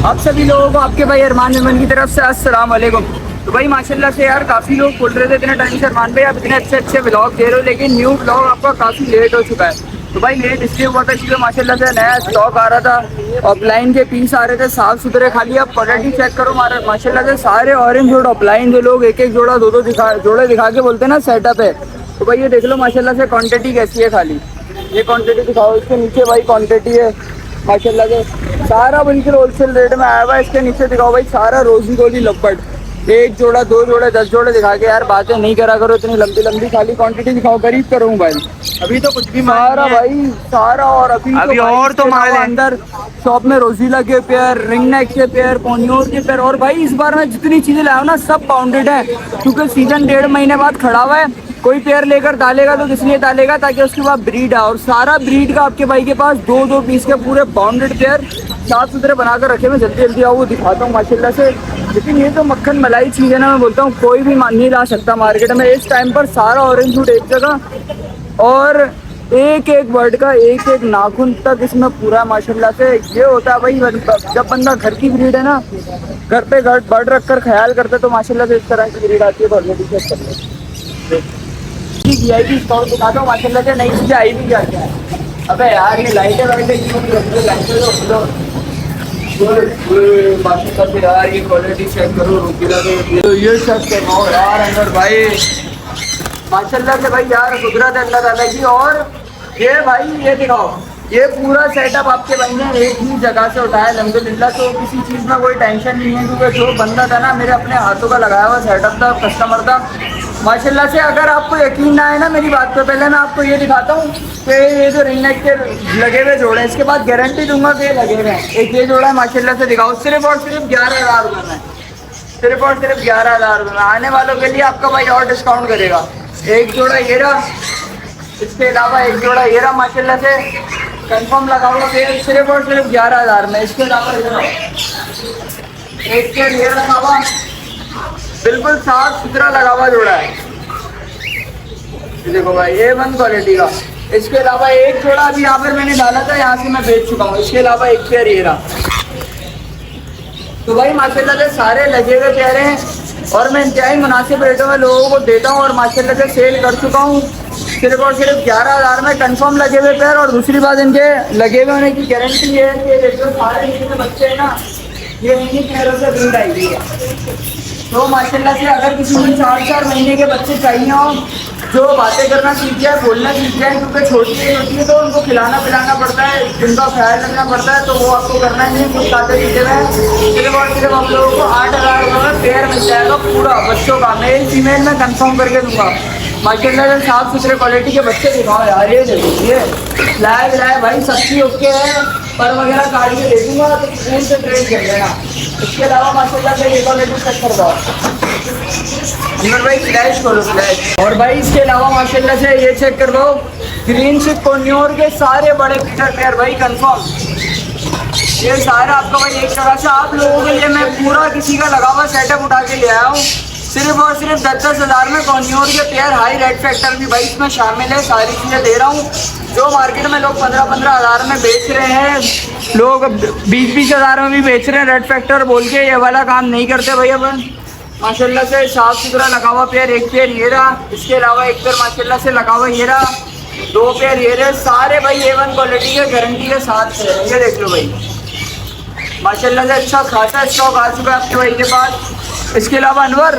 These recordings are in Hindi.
आप सभी लोगों को आपके भाई अरमान मेमन की तरफ से अस्सलाम वालेकुम। तो भाई माशाल्लाह से यार काफ़ी लोग बोल रहे थे इतने टाइम से अरमान भाई आप इतने अच्छे अच्छे व्लॉग दे रहे हो, लेकिन न्यू व्लॉग आपका काफ़ी लेट हो चुका है। तो भाई लेट इसलिए हुआ था क्योंकि माशाल्लाह से नया स्टॉक आ रहा था, ऑफलाइन के पीस आ रहे थे साफ़ सुथरे। खाली आप क्वालिटी चेक करो माशाल्लाह से सारे ऑरेंज और ऑफलाइन जो लोग एक एक जोड़ा दो दो जोड़े दिखा के बोलते हैं ना सेटअप है। तो भाई ये देख लो माशाल्लाह से क्वांटिटी कैसी है, खाली ये क्वांटिटी दिखाओ। इसके नीचे भाई क्वांटिटी है माशाल्लाह से सारा बिल्कुल होलसेल रेट में आया हुआ है। इसके नीचे दिखाओ भाई सारा रोजी गोली लपट, एक जोड़ा दो जोड़े 10 जोड़े दिखा के यार बातें नहीं करा करो इतनी लंबी लंबी, खाली क्वांटिटी दिखाओ। गरीब करूँ भाई अभी तो कुछ भी सारा भाई सारा। और अभी और तो माल है अंदर शॉप में रोजीला के पेयर, रिंग नेक के पेयर, पोनियोर के पेयर। और भाई इस बार मैं जितनी चीजें लाया हूँ ना सब बाउंडेड है, क्योंकि सीजन 1.5 महीने बाद खड़ा हुआ है। कोई पेयर लेकर डालेगा तो किस लिए डालेगा, ताकि उसके बाद ब्रीड है। और सारा ब्रीड का आपके भाई के पास दो दो पीस के पूरे बाउंडेड पेयर साफ सुथरे बनाकर रखे। मैं जल्दी जल्दी आओ वो दिखाता हूँ माशाल्लाह से। लेकिन ये तो मक्खन मलाई चीज़ है ना, मैं बोलता हूँ कोई भी नहीं ला सकता मार्केट में इस टाइम पर। सारा ऑरेंज फ्रूट एक जगह और एक एक बर्ड का एक एक नाखून तक इसमें पूरा माशाल्लाह से। ये होता है भाई जब बंदा घर की ब्रीड है ना, घर पे बर्ड रख कर ख्याल करते तो माशाल्लाह से इस तरह की ब्रीड आती है। VIP स्टॉक दिखाता हूँ माशाल्लाह से, नई चीज़ें आई भी क्या क्या है। अबे यार ये लाइटें यार ये क्वालिटी चेक करो तो ये चेक करो यार अंदर भाई माशाल्लाह से भाई यार कुदरत है अल्लाह ताला की। और ये भाई ये दिखाओ, ये पूरा सेटअप आपके भाई ने एक ही जगह से उठाया अल्हम्दुलिल्लाह। तो किसी चीज़ में कोई टेंशन नहीं है, क्योंकि जो बंदा था ना मेरे अपने हाथों का लगाया हुआ सेटअप था, कस्टमर था माशाल्लाह से। अगर आपको यकीन ना आए ना मेरी बात पे, पहले मैं आपको ये दिखाता हूँ कि ये जो रिंग नेक के लगे हुए जोड़े, इसके बाद गारंटी दूंगा कि ये लगे हुए हैं। एक ये जोड़ा है माशाल्लाह से दिखाओ, सिर्फ और सिर्फ 11,000 रुपये में, सिर्फ और सिर्फ 11,000 रुपये में। आने वालों के लिए आपका भाई और डिस्काउंट करेगा। एक जोड़ा ये रहा, इसके अलावा एक जोड़ा ये रहा माशाल्लाह से कंफर्म लगा हुआ फिर सिर्फ और सिर्फ 11,000 में। इसके अलावा एक के ये लगा हुआ बिल्कुल साफ सुथरा लगा हुआ जोड़ा है, देखो भाई A1 क्वालिटी का। इसके अलावा एक जोड़ा अभी यहाँ पर मैंने डाला था, यहाँ से मैं बेच चुका हूँ। इसके अलावा एक पेयर ये रहा। तो भाई माशाल्लाह से सारे लगे हुए पेयर हैं और मैं इंतहाई मुनासिब रेटों में लोगों को देता हूँ और माशाल्लाह से सेल कर चुका हूँ सिर्फ और सिर्फ 11,000 में कंफर्म लगे हुए पेयर। और दूसरी बात इनके लगे हुए होने की गारंटी ये है कि जो सारे जितने बच्चे हैं ना ये इन्हीं पेयरों से ब्रीड आई हुई है। तो माशाल्लाह से अगर किसी को 4-4 महीने के बच्चे चाहिए हो जो बातें करना सीख जाए, बोलना सीख जाए, क्योंकि छोटी होती है तो उनको खिलाना पिलाना पड़ता है, जिनका ख्याल रखना पड़ता है, तो वो आपको करना ही है। कुछ खाते पीते में सिर्फ और सिर्फ आप लोगों को 8,000 रुपये में पेयर मिल जाएगा पूरा बच्चों का। मेल फीमेल में कंफर्म करके दूंगा माशाल्लाह से। साफ सुथरे क्वालिटी के बच्चे दिखाओ यार। ये देखिए लाए भाई सबकी ओके है, पर वगैरह काट के दे दूँगा तो स्कूल से ट्रेड कर लेना। इसके अलावा माशाल्लाह से ये क्वालिटी चेक कर दो अंदर भाई, फ्लैश करो फ्लैश। और भाई इसके अलावा माशाल्लाह से ये चेक कर दो ग्रीन शिप कोन्योर के सारे बड़े पीटर पेयर भाई कंफर्म। ये सारा आपका भाई एक जगह से आप लोगों के लिए मैं पूरा किसी का लगा हुआ सेटअप उठा के ले आया हूँ सिर्फ और सिर्फ 10-10 हज़ार में। कोन्योर के पेयर हाई रेड फैक्टर भी भाई इसमें शामिल है। सारी चीज़ें दे रहा हूँ जो मार्केट में लोग 15-15 हज़ार में बेच रहे हैं, लोग 20-20 हज़ार में भी बेच रहे हैं रेड फैक्टर बोल के। ये वाला काम नहीं करते भाई अपन माशाल्लाह से। साफ सुथरा लगा हुआ पेयर, एक पेयर ये रहा। इसके अलावा एक पेयर माशाल्लाह से लगा हुआ ये रहा, 2 पेयर ये रहे। सारे भाई A1 क्वालिटी के गारंटी के साथ है। ये देख लो भाई माशाल्लाह से अच्छा खासा स्टॉक आ चुका है आपके भाई के पास। इसके अलावा अनवर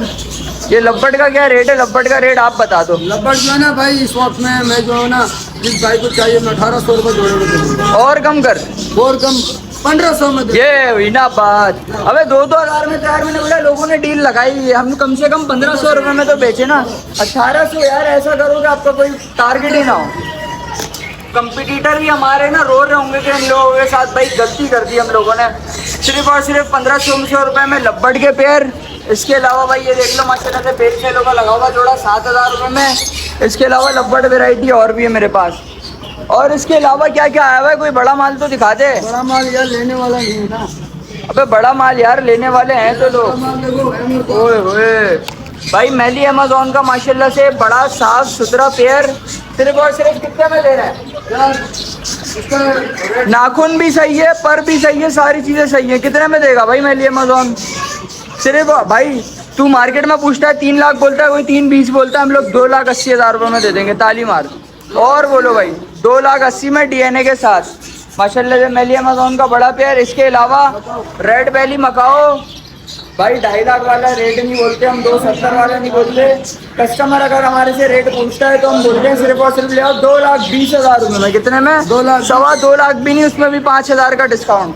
ये लब्बट का क्या रेट है? लब्बट का रेट आप बता दो। लब्बट जो है ना भाई इस वक्त में मैं जो है ना जिस भाई को चाहिए मैं 1,800 रुपये जोड़े और कम कर, और कम 1,500 में ये हुई ना बात। अबे 2-2 हज़ार में तैयार मैंने बोला लोगों ने डील लगाई, हम कम से कम 1,500 रुपये में तो बेचे ना। 1,800 यार ऐसा करो कि आपका कोई टारगेट ही ना हो। कंपटीटर भी हमारे ना रो रहे होंगे कि इन लोगों के साथ भाई गलती कर दी हम लोगों ने। सिर्फ और सिर्फ 1,500 रुपये में लब्बट के पेयर। इसके अलावा भाई ये देख लो माशाल्लाह से पेज सेलों का लगा हुआ जोड़ा 7,000 रुपये में। इसके अलावा लब्बट वेराइटी और भी है मेरे पास। और इसके अलावा क्या क्या आया हुआ है? कोई बड़ा माल तो दिखा दे। बड़ा माल यार लेने वाला नहीं है ना। अबे बड़ा माल यार लेने वाले हैं तो लोग। ओए होए भाई मैली अमेज़ॉन का माशाल्लाह से बड़ा साफ सुथरा पेयर सिर्फ और सिर्फ कितने में दे रहा है? इसका नाखून भी सही है, पर भी सही है, सारी चीजें सही है। कितने में देगा भाई मेरे लिए अमेजोन? सिर्फ भाई तू मार्केट में पूछता है 3 लाख बोलता है, कोई 3,20 बोलता है, हम लोग 2,80,000 रुपये में दे देंगे, ताली मार। और बोलो भाई 2,80,000 में डीएनए के साथ माशाल्लाह से मेरे लिए अमेजोन का बड़ा पेयर। इसके अलावा रेड वैली मकाओ भाई 2.5 लाख वाला रेट नहीं बोलते हम, 270 वाला नहीं बोलते। कस्टमर अगर हमारे से रेट पूछता है तो हम बोलते हैं सिर्फ और सिर्फ ले आओ 2,20,000 रुपये में। कितने में? 2 लाख, 2.25 लाख भी नहीं, उसमें भी 5,000 का डिस्काउंट।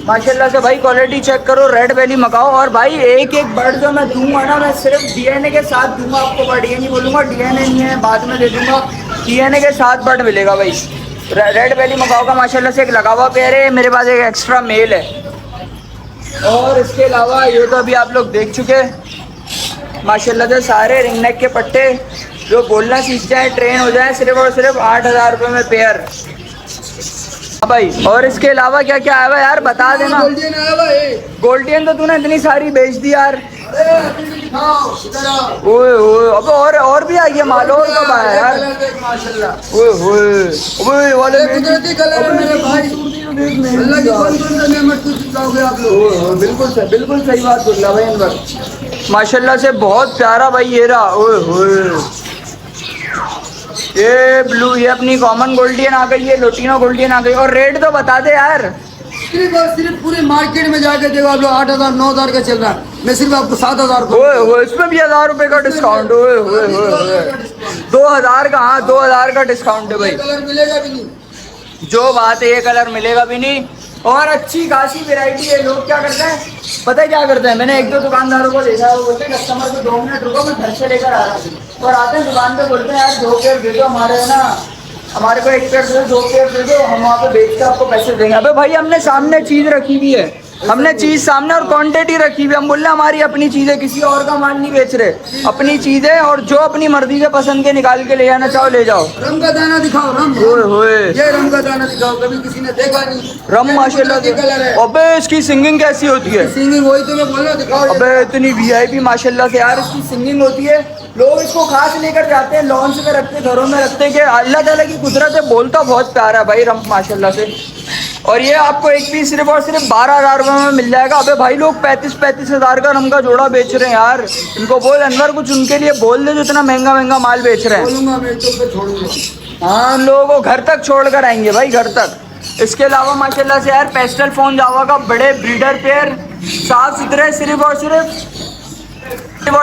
माशाल्लाह से भाई क्वालिटी चेक करो, रेड वैली मकाओ। और भाई एक एक बर्ड जो मैं दूंगा ना, मैं सिर्फ डीएनए के साथ दूंगा आपको बर्ड, ये नहीं बोलूँगा डीएनए नहीं है बाद में दे दूंगा, डीएनए के साथ बर्ड मिलेगा भाई। रेड वैली मकाओ का माशाल्लाह से एक लगा हुआ पेयर है, मेरे पास एक एक्स्ट्रा मेल है। और इसके अलावा ये तो अभी आप लोग देख चुके माशाल्लाह से सारे रिंग नेक के पट्टे, जो बोलना सीख जाए, ट्रेन हो जाए, सिर्फ और सिर्फ 8,000 रुपये में पेयर भाई। और इसके अलावा क्या क्या आया हुआ यार बता देना। गोल्डन आया भाई, गोल्डियन तो तूने इतनी सारी बेच दी यार। अरे अभी भी दिखाओ इधर आओ। ओए ओए अब और भी आई है माल, और कब आया यार? माशाल्लाह ओए ओए ओए वाले ये कुदरती कलर है मेरे भाई, अल्लाह की कौन-कौन सा नेमत कुछ दिखाओगे आप लोग। बिल्कुल सही बात बोल रहा भाई अनवर, माशाल्लाह से बहुत प्यारा भाई ये रहा। ओए होए ये ब्लू, ये अपनी कॉमन गोल्डियन आ गई है, लोटिनो गोल्डियन आ गई। और रेट तो बता दे यार। सिर्फ और सिर्फ पूरे मार्केट में जाके देखो आप लोग 8,000 9,000 का चल रहा है, मैं सिर्फ आपको 7,000 ओए ओए इसमें भी 1,000 रुपए का डिस्काउंट। ओए ओए ओए 2,000 का, हाँ 2,000 का डिस्काउंट है भाई। कलर मिलेगा भी नहीं, जो बात है ये कलर मिलेगा भी नहीं। और अच्छी खासी वैरायटी है। लोग क्या करते हैं पता है क्या करते हैं, मैंने 1-2 दुकानदारों को देखा है, वो बोलते हैं कस्टमर को 2 मिनट रुको मैं घर से लेकर आ रहा हूँ, और आते हैं दुकान पे बोलते हैं यार 2 पेयर दे दो हमारे, है ना हमारे को 1 पेयर दे दो, 2 पेयर दे दो, हम वहाँ पे बेच के आपको पैसे देंगे। अबे भाई हमने सामने चीज़ रखी हुई है, हमने चीज़ सामने और क्वांटिटी रखी हुई है। हम बोल रहे हैं हमारी अपनी चीज़ है, किसी और का माल नहीं बेच रहे, अपनी चीज़ है। और जो अपनी मर्जी से पसंद के निकाल के ले जाना चाहो ले जाओ। रम का दाना दिखाओ, रम ओए होए ये रम का दाना दिखाओ, कभी किसी ने देखा नहीं। रम ये माशाल्लाह कुदरती कलर है, अबे इसकी सिंगिंग कैसी होती है? सिंगिंग वही तो मैं बोल रहा हूँ, दिखाओ ये। अबे इतनी वीआईपी माशाल्लाह से यार इसकी सिंगिंग होती है। लोग इसको खास लेकर जाते हैं, लॉन्च में रखते, घरों में रखते, कि अल्लाह ताला की कुदरत है। बोलता बहुत प्यारा है भाई रम माशाल्लाह से। और ये आपको एक पीस सिर्फ और सिर्फ 12,000 रुपये में मिल जाएगा। अबे भाई लोग 35,000 का रम का जोड़ा बेच रहे हैं यार। इनको बोल अनवर कुछ उनके लिए बोल दे जो इतना महंगा महंगा माल बेच रहे हैं। बोलूंगा मैं तो पे छोड़ूंगा। हाँ लोगों को घर तक छोड़ कर आएंगे भाई, घर तक। इसके अलावा माशाल्लाह से यार पेस्टल फोन जावा का बड़े ब्रीडर पेयर साफ सुथरे सिर्फ और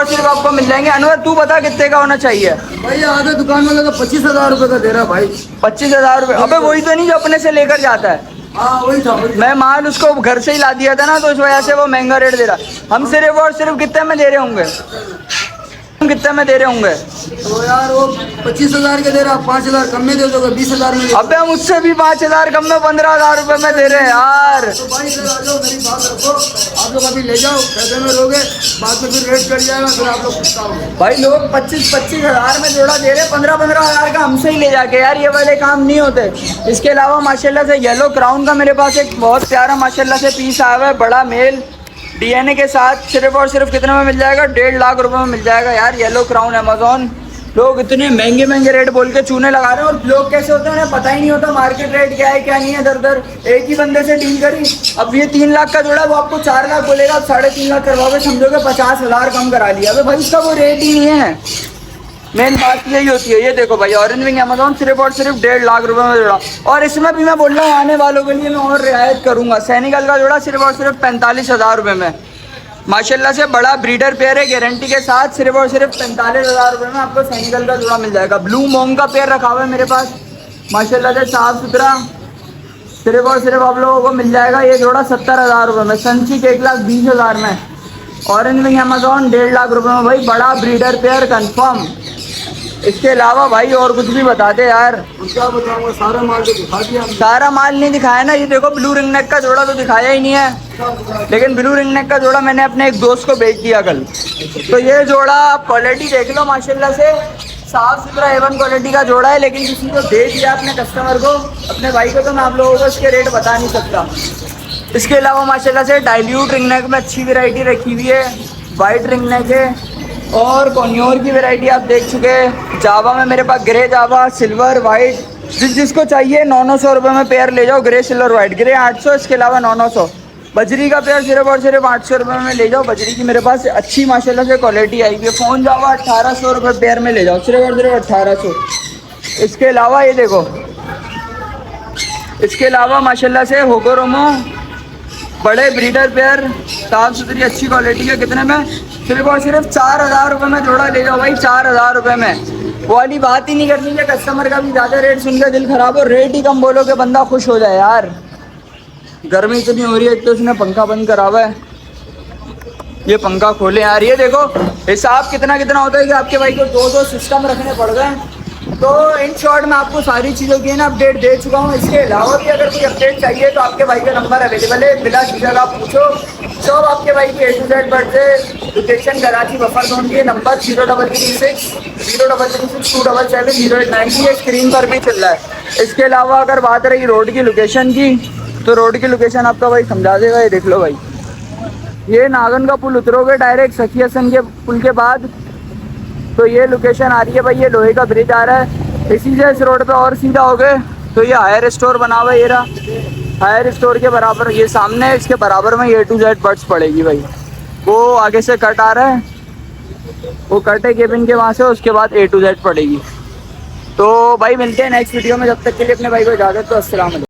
सिर्फ आपको मिल जाएंगे। अनवर तू बता कितने का होना चाहिए? भाई आधा दुकान वाला तो 25,000 रुपए का दे रहा भाई। 25,000 रुपये? अबे वही तो नहीं जो अपने से लेकर जाता है। हाँ वही था, वही था। मैं माल उसको घर से ही ला दिया था ना, तो इस वजह से वो महंगा रेट दे रहा। हम सिर्फ और सिर्फ कितने में दे रहे होंगे? कितने में दे रहे होंगे? तो यार वो 25,000 के दे रहा, 5,000 कम में दे दोगे, 20,000 में। अबे हम उससे भी 5,000 कम में 15,000 रुपये में दे रहे हैं यार। तो भाई इधर आ जाओ, मेरी बात रखो, आप लोग अभी ले जाओ, पैसे में लोगे, बाद में फिर रेट कर जाएगा, फिर आप लोग पछताओगे। भाई लोग 25,000 में जोड़ा दे रहे हैं, 15,000 का हमसे ही ले जाके। यार ये वाले काम नहीं होते। इसके अलावा माशाल्लाह से येलो क्राउन का मेरे पास एक बहुत प्यारा माशाल्लाह से पीस आया हुआ है, बड़ा मेल डीएनए के साथ। सिर्फ और सिर्फ कितने में मिल जाएगा? 1.5 लाख रुपए में मिल जाएगा यार येलो क्राउन अमेजोन। लोग इतने महंगे महंगे रेट बोल के चूने लगा रहे हैं, और लोग कैसे होते हैं उन्हें पता ही नहीं होता मार्केट रेट क्या है क्या नहीं है। दर एक ही बंदे से डील करी, अब ये 3 लाख का जोड़ा वो आपको 4 लाख बोलेगा, आप 3.5 लाख करवाओगे, समझोगे 50,000 कम करा लिया। अबे भाई इसका वो रेट ही नहीं है। मेन बात यही होती है। ये देखो भाई ऑरेंज विंग अमेजोन सिर्फ और सिर्फ 1.5 लाख रुपए में जोड़ा। और इसमें भी मैं बोल रहा हूँ आने वालों के लिए मैं और रियायत करूंगा। सैनिकल का जोड़ा सिर्फ और सिर्फ 45,000 रुपये में माशाल्लाह से बड़ा ब्रीडर पेयर है, गारंटी के साथ। सिर्फ और सिर्फ 45,000 रुपये में आपको सैनिकल का जोड़ा मिल जाएगा। ब्लू मोंग का पेयर रखा हुआ है मेरे पास माशाल्लाह से साफ सुथरा। सिर्फ और सिर्फ आप लोगों को मिल जाएगा ये जोड़ा 70,000 रुपये में। सनचिक 1,20,000 में। ऑरेंज विंग अमेजोन 1.5 लाख रुपये में भाई, बड़ा ब्रीडर पेयर कंफर्म। इसके अलावा भाई और कुछ भी बता दे यार। क्या बताऊंगा, सारा माल तो दिखा दिया हमने। सारा माल नहीं दिखाया ना। ये देखो ब्लू रिंग नेक का जोड़ा तो दिखाया ही नहीं है, लेकिन ब्लू रिंग नेक का जोड़ा मैंने अपने एक दोस्त को बेच दिया कल। तो ये जोड़ा आप क्वालिटी देख लो माशाल्लाह से साफ सुथरा A1 क्वालिटी का जोड़ा है, लेकिन किसी को दे दिया अपने कस्टमर को, अपने भाई को, तो मैं आप लोगों को इसके रेट बता नहीं सकता। इसके अलावा माशाल्लाह से डाइल्यूट रिंग नेक में अच्छी वैरायटी रखी हुई है। वाइट रिंग नेक है और कॉन्योर की वैरायटी आप देख चुके हैं। जावा में मेरे पास ग्रे जावा, सिल्वर, वाइट, जिसको चाहिए 900 रुपये में पेयर ले जाओ, ग्रे सिल्वर वाइट। ग्रे 800, इसके अलावा 900। बजरी का पेयर सिर्फ और सिर्फ 800 रुपये में ले जाओ। बजरी की मेरे पास अच्छी माशाल्लाह से क्वालिटी आई हुई है। फ़ोन जाओ 1800 रुपये पेयर में ले जाओ, सिर्फ और सिर्फ 1800। इसके अलावा ये देखो, इसके अलावा माशाल्लाह से होगोरोमो बड़े ब्रीडर पेयर साफ़ सुथरी अच्छी क्वालिटी के, कितने में? सिर्फ और सिर्फ 4000 रुपये में जोड़ा ले जाओ भाई, 4000 रुपये में। वो वाली बात ही नहीं करनी है कस्टमर का भी ज़्यादा रेट सुन के दिल ख़राब हो। रेट ही कम बोलो कि बंदा खुश हो जाए यार। गर्मी इतनी हो रही है, एक तो उसने पंखा बंद करा हुआ है। ये पंखा खोले यार। ये देखो हिसाब कितना कितना होता है कि आपके भाई को 2-2 सिस्टम रखने पड़ गए। तो इन शॉर्ट मैं आपको सारी चीज़ों की ना अपडेट दे चुका हूँ। इसके अलावा भी अगर कोई अपडेट चाहिए तो आपके भाई का नंबर अवेलेबल है, बिला झिझक आप पूछो। सब आपके भाई की A to Z बट से लोकेशन कराची बफर जोन की। नंबर 0336 0336 277 0890 है, स्क्रीन पर भी चल रहा है। इसके अलावा अगर बात रही रोड की लोकेशन की, तो रोड की लोकेशन आपका भाई समझा देगा। ये देख लो भाई, ये नागन का पुल उतरोगे डायरेक्ट सखी हसन के पुल के बाद, तो ये लोकेशन आ रही है भाई। ये लोहे का ब्रिज आ रहा है, इसी से इस रोड पे और सीधा हो गए तो ये हायर स्टोर बना हुआ है। ये रहा हायर स्टोर के बराबर, ये सामने इसके बराबर में A to Z बट्स पड़ेगी भाई। वो आगे से कट आ रहा है, वो कट है केबिन के वहाँ से, उसके बाद A to Z पड़ेगी। तो भाई मिलते हैं नेक्स्ट वीडियो में, जब तक के लिए अपने भाई को इजाज़त, तो अस्सलाम वालेकुम।